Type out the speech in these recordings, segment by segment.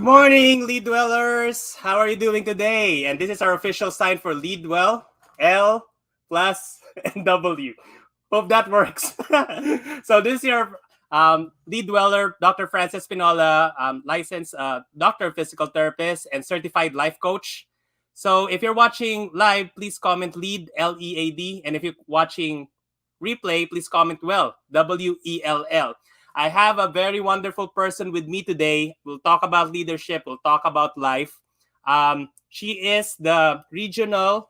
Good morning, Lead Dwellers. How are you doing today? And this is our official sign for Lead Well, L plus and W. Hope that works. So this is your lead dweller, Dr. Francis Pinola, licensed doctor of physical therapist and certified life coach. So if you're watching live, please comment lead, Lead. And if you're watching replay, please comment well, Well. I have a very wonderful person with me today. We'll talk about leadership. We'll talk about life. She is the regional,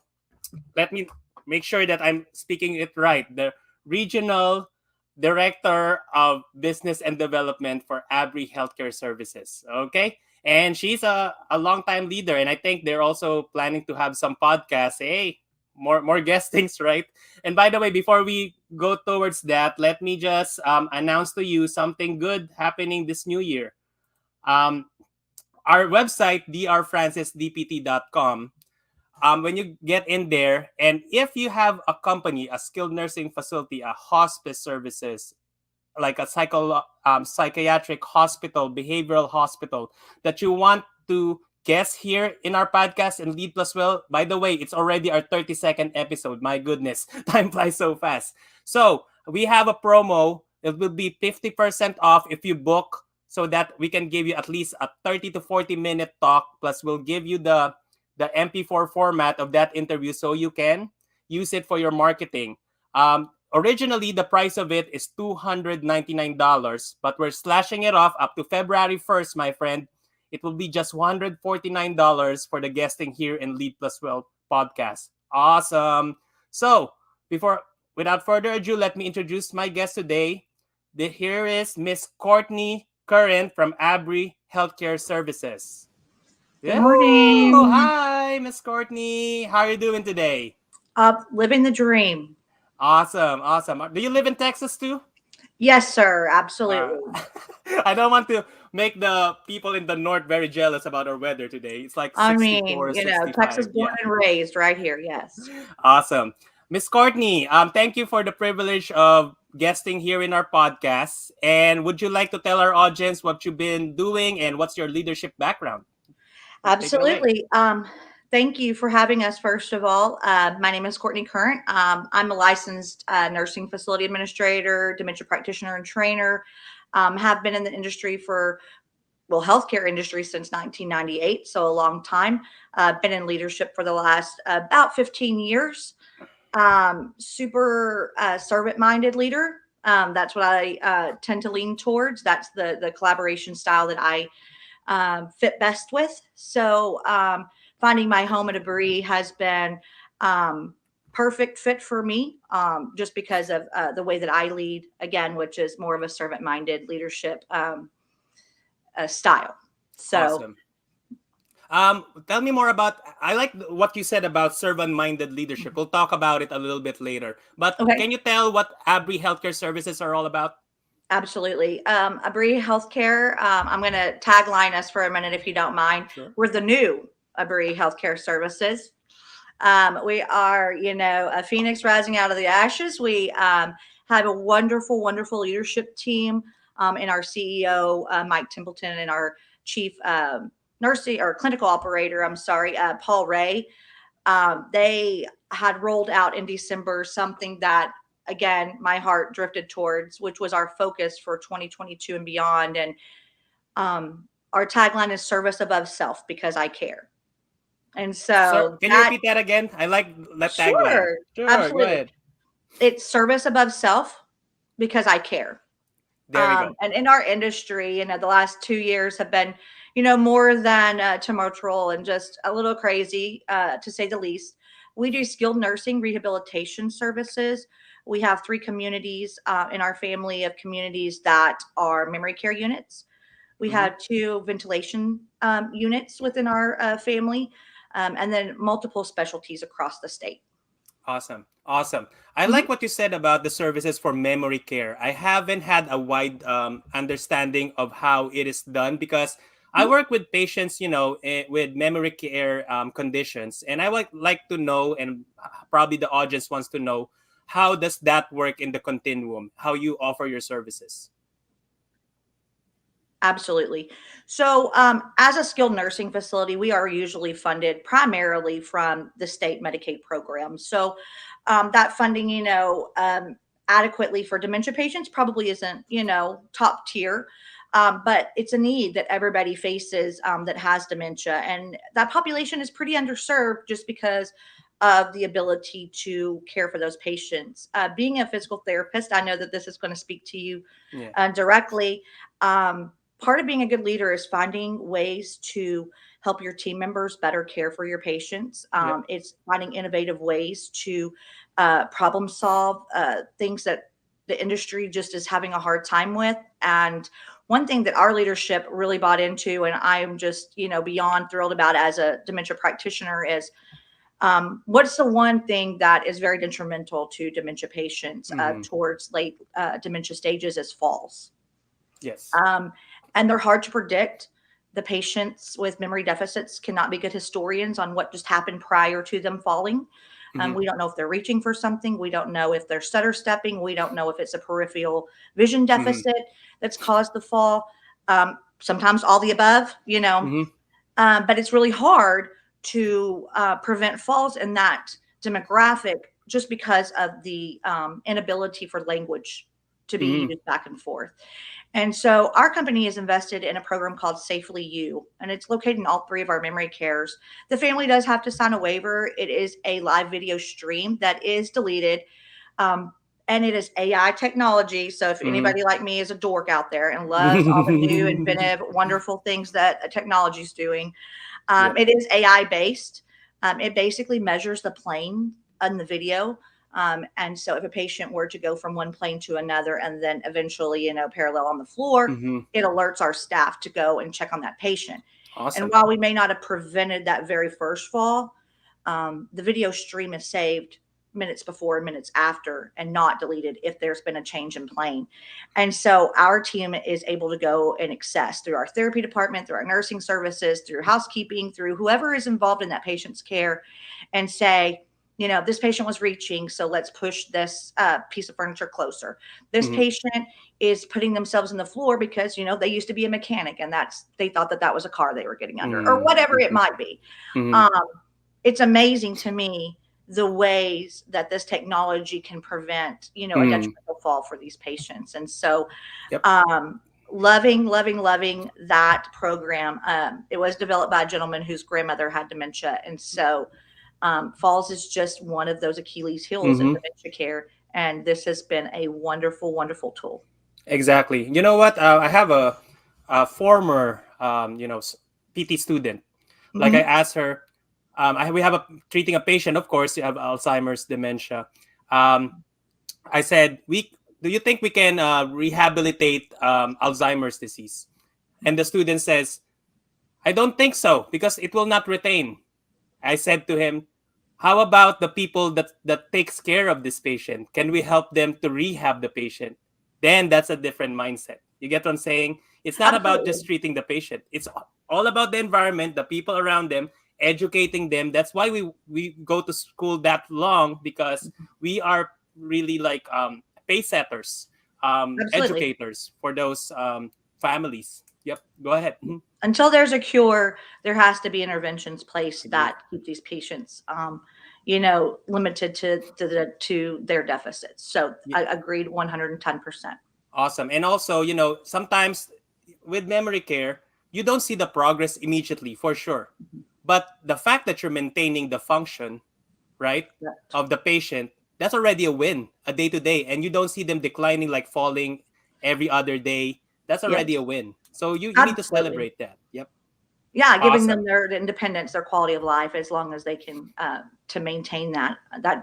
let me make sure that I'm speaking it right, the regional director of business and development for Abri Healthcare Services. Okay. And she's a longtime leader. And I think they're also planning to have some podcasts. Hey, more guestings, right? And by the way, before we go towards that, let me just announce to you something good happening this new year. Our website, drfrancisdpt.com, when you get in there, and if you have a company, a skilled nursing facility, a hospice services, like a psychiatric hospital, behavioral hospital, that you want to guest here in our podcast and Lead+Well, by the way, it's already our 32nd episode. My goodness, time flies so fast. So we have a promo. It will be 50% off if you book, so that we can give you at least a 30 to 40 minute talk. Plus, we'll give you the MP4 format of that interview so you can use it for your marketing. Originally, the price of it is $299, but we're slashing it off up to February 1st, my friend. It will be just $149 for the guesting here in Lead+Well podcast. Awesome. So, without further ado, let me introduce my guest today. Here is Miss Courtney Curran from Abri Healthcare Services. Good morning. Oh, hi, Miss Courtney. How are you doing today? Living the dream. Awesome. Do you live in Texas too? Yes, sir. Absolutely. I don't want to make the people in the north very jealous about our weather today. It's like 64, 65. Texas born and raised right here. Yes. Awesome. Miss Courtney, thank you for the privilege of guesting here in our podcast. And would you like to tell our audience what you've been doing and what's your leadership background? Absolutely. Thank you for having us, first of all. My name is Courtney Curran. I'm a licensed nursing facility administrator, dementia practitioner, and trainer. Have been in the industry healthcare industry since 1998, so a long time. Been in leadership for the last about 15 years. Super servant-minded leader. That's what I tend to lean towards. That's the collaboration style that I fit best with. So finding my home at Abri has been perfect fit for me, just because of the way that I lead, again, which is more of a servant-minded leadership style. So awesome. Tell me more about, I like what you said about servant-minded leadership. We'll talk about it a little bit later. But Can you tell what Abri Healthcare Services are all about? Absolutely. Abri Healthcare, I'm going to tagline us for a minute if you don't mind. Sure. We're the new Abri Healthcare Services. We are, a phoenix rising out of the ashes. We have a wonderful, wonderful leadership team in our CEO, Mike Templeton, and our chief nursing or clinical operator, Paul Ray. They had rolled out in December something that, again, my heart drifted towards, which was our focus for 2022 and beyond. And our tagline is service above self, because I care. And so can you repeat that again? I like that tagline. Sure, absolutely. Go ahead. It's service above self, because I care. There we go. And in our industry, the last 2 years have been, more than tumultuous and just a little crazy, to say the least. We do skilled nursing rehabilitation services. We have 3 communities in our family of communities that are memory care units. We have 2 ventilation units within our family, and then multiple specialties across the state. Awesome. I like what you said about the services for memory care. I haven't had a wide understanding of how it is done, because I work with patients, with memory care conditions. And I would like to know, and probably the audience wants to know, how does that work in the continuum, how you offer your services? Absolutely. So, as a skilled nursing facility, we are usually funded primarily from the state Medicaid program. So, that funding, adequately for dementia patients probably isn't, top tier. But it's a need that everybody faces that has dementia. And that population is pretty underserved just because of the ability to care for those patients. Being a physical therapist, I know that this is going to speak to you Yeah. directly. Part of being a good leader is finding ways to help your team members better care for your patients. Yep. It's finding innovative ways to problem solve things that the industry just is having a hard time with. And one thing that our leadership really bought into, and I'm just, beyond thrilled about as a dementia practitioner, is what's the one thing that is very detrimental to dementia patients Hmm. towards late dementia stages is falls. Yes. Um, and they're hard to predict. The patients with memory deficits cannot be good historians on what just happened prior to them falling. Hmm. We don't know if they're reaching for something. We don't know if they're stutter stepping. We don't know if it's a peripheral vision Hmm. deficit that's caused the fall. Sometimes all the above, Hmm. but it's really hard to prevent falls in that demographic just because of the inability for language to be Hmm. used back and forth. And so our company is invested in a program called Safely You, and it's located in all three of our memory cares. The family does have to sign a waiver. It is a live video stream that is deleted. Um, and it is AI technology. So if Hmm. anybody like me is a dork out there and loves all the new, inventive, wonderful things that technology is doing, Yep. it is AI based. It basically measures the plane in the video. And so if a patient were to go from one plane to another and then eventually, parallel on the floor, Hmm. it alerts our staff to go and check on that patient. And Awesome. while we may not have prevented that very first fall, the video stream is saved minutes before and minutes after and not deleted if there's been a change in plane. And so our team is able to go and access through our therapy department, through our nursing services, through housekeeping, through whoever is involved in that patient's care and say, this patient was reaching, so let's push this piece of furniture closer. This Hmm. patient is putting themselves in the floor because, they used to be a mechanic and they thought that was a car they were getting under or whatever it Hmm. might be. Hmm. Um, it's amazing to me the ways that this technology can prevent, a Hmm. detrimental fall for these patients. And so, Yep. loving that program. It was developed by a gentleman whose grandmother had dementia. And so, falls is just one of those Achilles heels in Hmm. dementia care. And this has been a wonderful, wonderful tool. Exactly. You know what? I have a former, PT student. Like I Hmm. asked her, we have a treating a patient. Of course, you have Alzheimer's, dementia. Um, I said, do you think we can rehabilitate Alzheimer's disease? And the student says, I don't think so because it will not retain. I said to him, how about the people that takes care of this patient? Can we help them to rehab the patient? Then that's a different mindset. You get what I'm saying? It's not about just Absolutely. treating the patient. It's all about the environment, the people around them, educating them. That's why we go to school that long, because we are really like pace setters, Absolutely. educators for those families. Yep. Go ahead. Mhm. Until there's a cure, there has to be interventions placed Agree. that keep these patients, limited to their deficits. So I agreed 110%. Awesome. And also, sometimes with memory care, you don't see the progress immediately for sure. But the fact that you're maintaining the function, right, Correct. of the patient, that's already a win, a day to day. And you don't see them declining, like falling every other day. That's already a Yes, win. So you need to absolutely. celebrate that. Yep. Yeah, giving them Awesome. their independence, their quality of life, as long as they can to maintain that.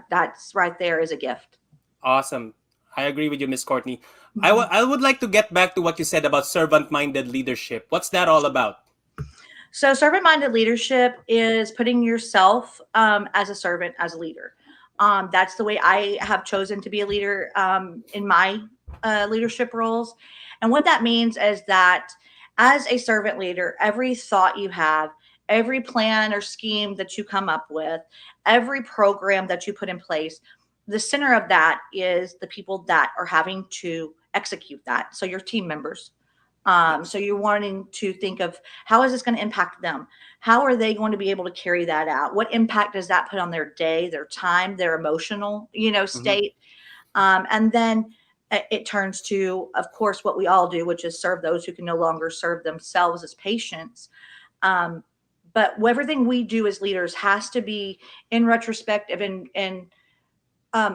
That's right there is a gift. Awesome. I agree with you, Miss Courtney. Mhm. I would like to get back to what you said about servant minded leadership. What's that all about? So, servant minded leadership is putting yourself as a servant, as a leader. That's the way I have chosen to be a leader in my leadership roles. And what that means is that as a servant leader, every thought you have, every plan or scheme that you come up with, every program that you put in place, the center of that is the people that are having to execute that. So, your team members. So you're wanting to think of how is this going to impact them? How are they going to be able to carry that out? What impact does that put on their day, their time, their emotional, Mm-hmm. state? And then it turns to, of course, what we all do, which is serve those who can no longer serve themselves as patients. Um, but everything we do as leaders has to be in retrospective and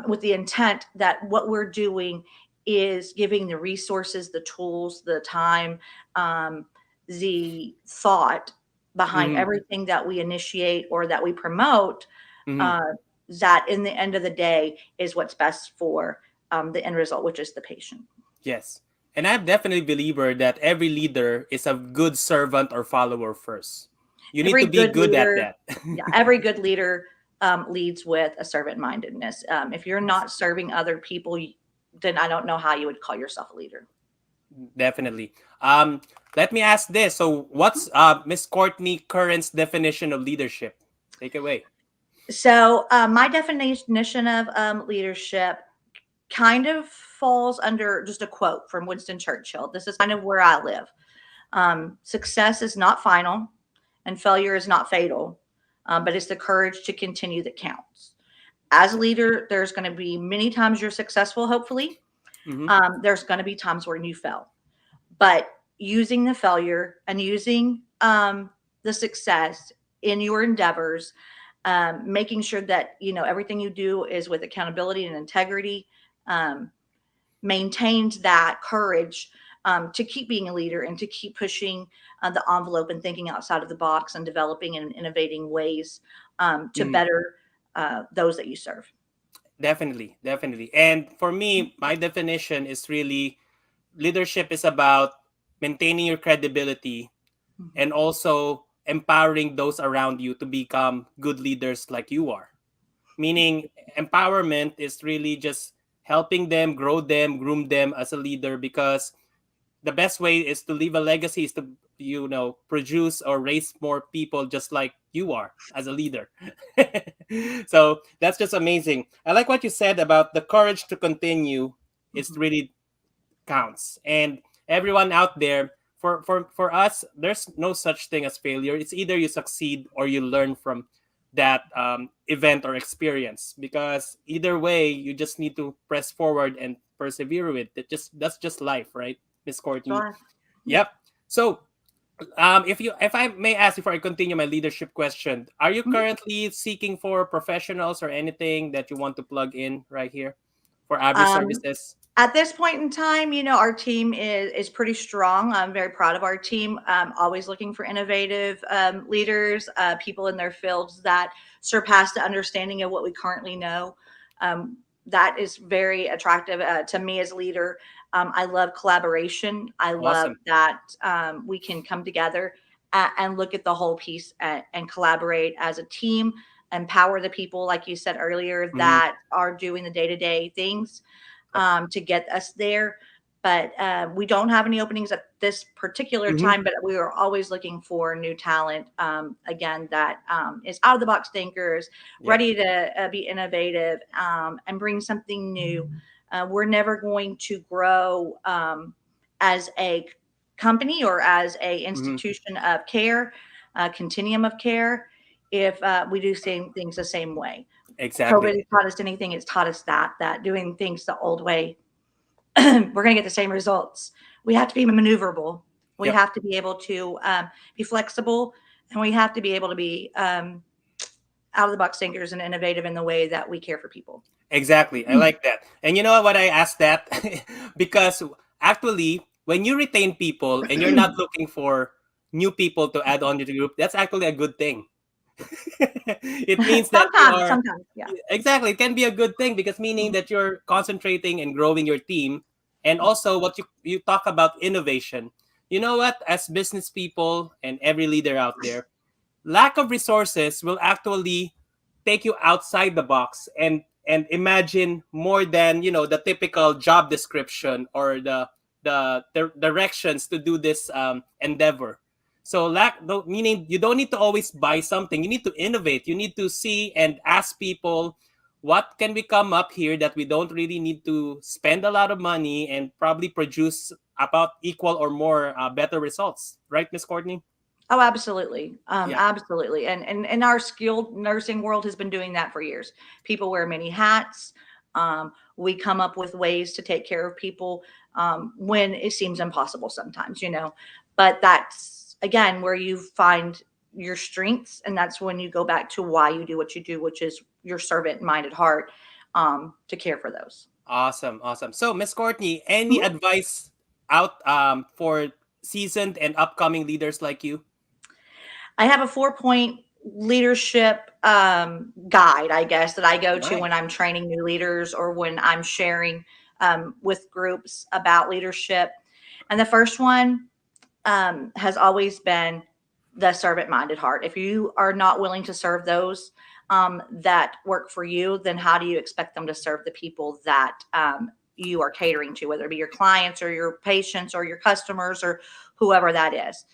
with the intent that what we're doing is giving the resources, the tools, the time, um, the thought behind Mm-hmm. everything that we initiate or that we promote. Mm-hmm. Uh, that in the end of the day is what's best for the end result, which is the patient. Yes. And I'm definitely a believer that every leader is a good servant or follower first. You need Every to be good good at leader, that. yeah, every good leader leads with a servant mindedness. If you're Yes, not serving other people, then I don't know how you would call yourself a leader. definitely. Let me ask this. So, what's Miss Courtney Current's definition of leadership? Take it away. So, my definition of leadership kind of falls under just a quote from Winston Churchill. This is kind of where I live. Success is not final, and failure is not fatal, but it's the courage to continue that counts. As a leader, there's going to be many times you're successful, hopefully. Mm-hmm. There's going to be times when you fail, but using the failure and using the success in your endeavors, making sure that everything you do is with accountability and integrity, um, maintains that courage to keep being a leader and to keep pushing the envelope and thinking outside of the box and developing and innovating ways to Mm-hmm. better those that you serve. Definitely, definitely. And for me, my definition is really leadership is about maintaining your credibility Mhm. and also empowering those around you to become good leaders like you are. Meaning, empowerment is really just helping them, grow them, groom them as a leader, because the best way is to leave a legacy is to produce or raise more people just like you are as a leader. So that's just amazing. I like what you said about the courage to continue is Mhm. really counts. And everyone out there, for us, there's no such thing as failure. It's either you succeed or you learn from that event or experience, because either way you just need to press forward and persevere with it. That's just life, right, Miss Courtney? Sure. Yep. So if I may ask before I continue my leadership question, are you Mhm. currently seeking for professionals or anything that you want to plug in right here for Abri Um, services? At this point in time, our team is pretty strong. I'm very proud of our team. Always looking for innovative leaders, people in their fields that surpass the understanding of what we currently know. Um, that is very attractive to me as a leader. I love collaboration. I love Awesome. that we can come together and look at the whole piece and collaborate as a team, empower the people, like you said earlier, Mhm. that are doing the day to day things to get us there. But we don't have any openings at this particular Mhm. time, but we are always looking for new talent, again, that is out of the box thinkers, Yep. ready to be innovative and bring something new. We're never going to grow as a company or as a Mhm. institution of care, continuum of care, if we do same things the same way. COVID Exactly. has taught us anything, it's taught us that doing things the old way, we're going to get the same results. We have to be maneuverable. We Yep. have to be able to be flexible, and we have to be able to be out of the box thinkers and innovative in the way that we care for people. Exactly. I like that. And you know what I asked that? Because actually, when you retain people and you're not looking for new people to add on to the group, that's actually a good thing. It means that you are Sometimes, yeah. exactly. It can be a good thing because meaning Mhm. that you're concentrating and growing your team, and also what you talk about innovation. You know what? As business people and every leader out there, lack of resources will actually take you outside the box and imagine more than the typical job description or the directions to do this endeavor. So meaning you don't need to always buy something. You need to innovate. You need to see and ask people, what can we come up here that we don't really need to spend a lot of money and probably produce about equal or more better results, right, Miss Courtney? Oh, absolutely. Yeah. Absolutely. And our skilled nursing world has been doing that for years. People wear many hats. We come up with ways to take care of people when it seems impossible sometimes, but that's again where you find your strengths. And that's when you go back to why you do what you do, which is your servant minded heart to care for those. Awesome, awesome. So, Miss Courtney, any advice out for seasoned and upcoming leaders like you? I have a 4-point leadership guide, I guess, that I go to Nice. when I'm training new leaders or when I'm sharing with groups about leadership. And the first one has always been the servant minded heart. If you are not willing to serve those that work for you, then how do you expect them to serve the people that you are catering to, whether it be your clients or your patients or your customers or whoever that is?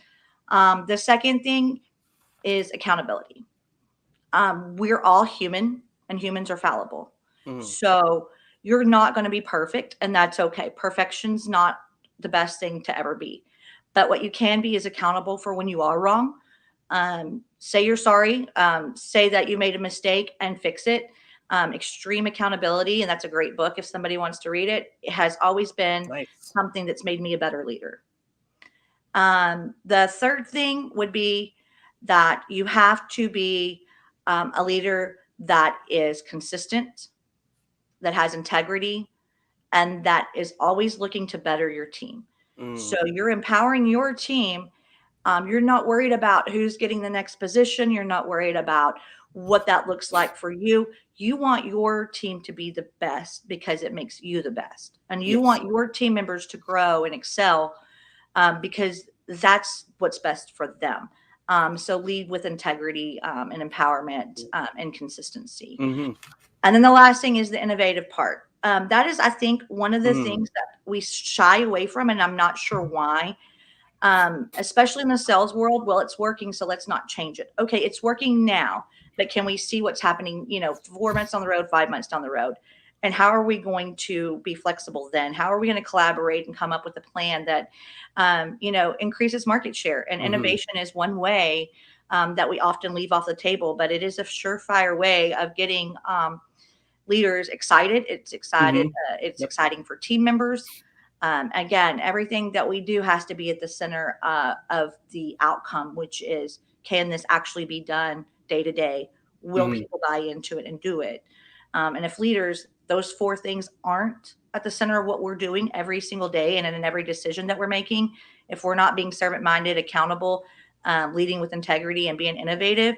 The second thing is accountability. We're all human and humans are fallible. Mhm. So you're not going to be perfect, and that's okay. Perfection's not the best thing to ever be. But what you can be is accountable for when you are wrong. Say you're sorry, say that you made a mistake and fix it. Extreme accountability, and that's a great book if somebody wants to read it. It has always been Nice. something that's made me a better leader. The third thing would be that you have to be a leader that is consistent, that has integrity, and that is always looking to better your team. So Mm. you're empowering your team. You're not worried about who's getting the next position. You're not worried about what that looks like for you. You want your team to be the best because it makes you the best. And you Yes. want your team members to grow and excel because that's what's best for them. So lead with integrity and empowerment and consistency. Mm-hmm. And then the last thing is the innovative part. That is, I think, one of the Mm. things that we shy away from, and I'm not sure why, especially in the sales world. Well, it's working, so let's not change it. Okay, it's working now, but can we see what's happening, 4 months down the road, 5 months down the road? And how are we going to be flexible then? How are we going to collaborate and come up with a plan that, increases market share? And Mm-hmm. innovation is one way that we often leave off the table, but it is a surefire way of getting leaders excited. It's excited. Mm-hmm. It's Yep. exciting for team members. Again, everything that we do has to be at the center of the outcome, which is, can this actually be done day to day? Will Mm-hmm. people buy into it and do it? And if leaders, those four things aren't at the center of what we're doing every single day and in every decision that we're making, if we're not being servant minded, accountable, leading with integrity, and being innovative,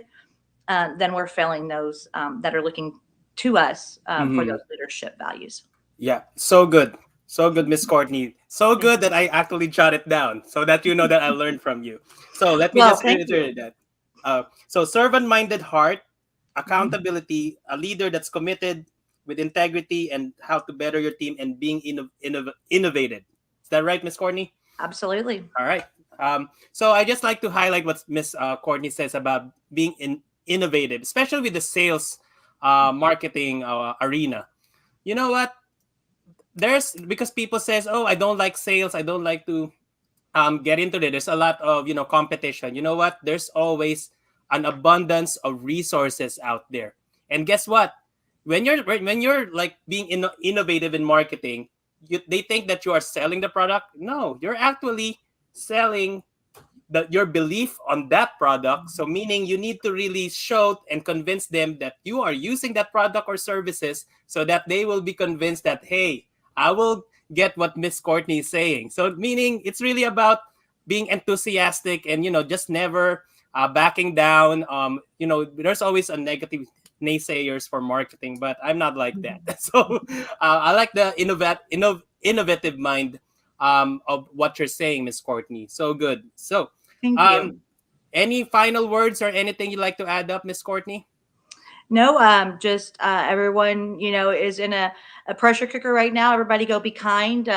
then we're failing those that are looking to us for Mm-hmm. those leadership values. Yeah. So good. So good, Miss Courtney. So good that I actually jot it down so that you know that I learned from you. So let me Well, just thank you. reiterate that. So servant-minded heart, Mhm. accountability, a leader that's committed with integrity and how to better your team and being innovative. Is that right, Miss Courtney? Absolutely. All right. So I just like to highlight what Miss Courtney says about being innovative, especially with the sales marketing arena. You know what? There's because people says, "Oh, I don't like sales. I don't like to get into it." There's a lot of competition. You know what? There's always an abundance of resources out there. And guess what? When you're like being innovative in marketing, they think that you are selling the product. No, you're actually selling your belief on that product. So meaning you need to really show and convince them that you are using that product or services so that they will be convinced that, hey, I will get what Miss Courtney is saying. So meaning it's really about being enthusiastic and just never backing down. There's always a negative naysayers for marketing, but I'm not like that. So I like the innovative mind of what you're saying, Miss Courtney. So good. Thank you. Um, any final words or anything you'd like to add up, Miss Courtney? No, just everyone, is in a pressure cooker right now. Everybody go be kind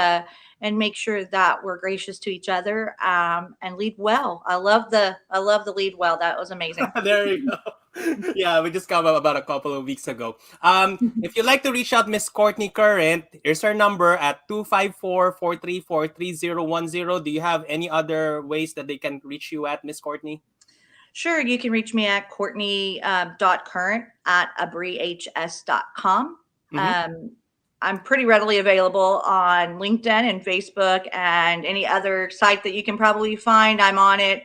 and make sure that we're gracious to each other and lead well. I love the lead well. That was amazing. There you go. Yeah, we just come up about a couple of weeks ago. If you'd like to reach out Miss Courtney Current, here's our number at 254-434-3010. Do you have any other ways that they can reach you at, Miss Courtney? Sure, you can reach me at Courtney.current at abrihs.com. Mm-hmm. I'm pretty readily available on LinkedIn and Facebook and any other site that you can probably find. I'm on it.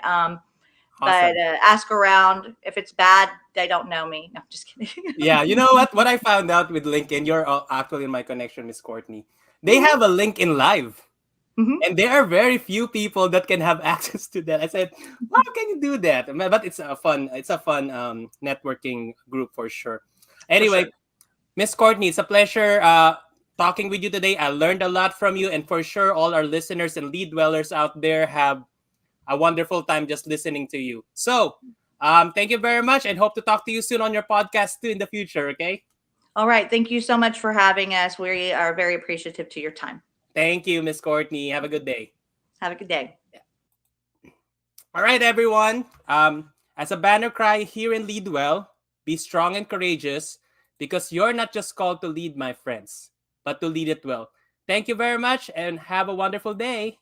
But Awesome. ask around. If it's bad, they don't know me. No, just kidding. Yeah, you know what? What I found out with LinkedIn, you're actually in my connection, Miss Courtney. They hmm have a LinkedIn Live. hmm And there are very few people that can have access to that. I said, how can you do that? But it's a fun networking group for sure. For sure. Anyway, Miss Courtney, it's a pleasure talking with you today. I learned a lot from you, and for sure, all our listeners and lead dwellers out there have a wonderful time just listening to you. So, thank you very much, and hope to talk to you soon on your podcast too in the future. Okay. All right. Thank you so much for having us. We are very appreciative to your time. Thank you, Miss Courtney. Have a good day. Have a good day. All right, everyone. As a banner cry here in Lead Well, be strong and courageous because you're not just called to lead, my friends, but to lead it well. Thank you very much and have a wonderful day.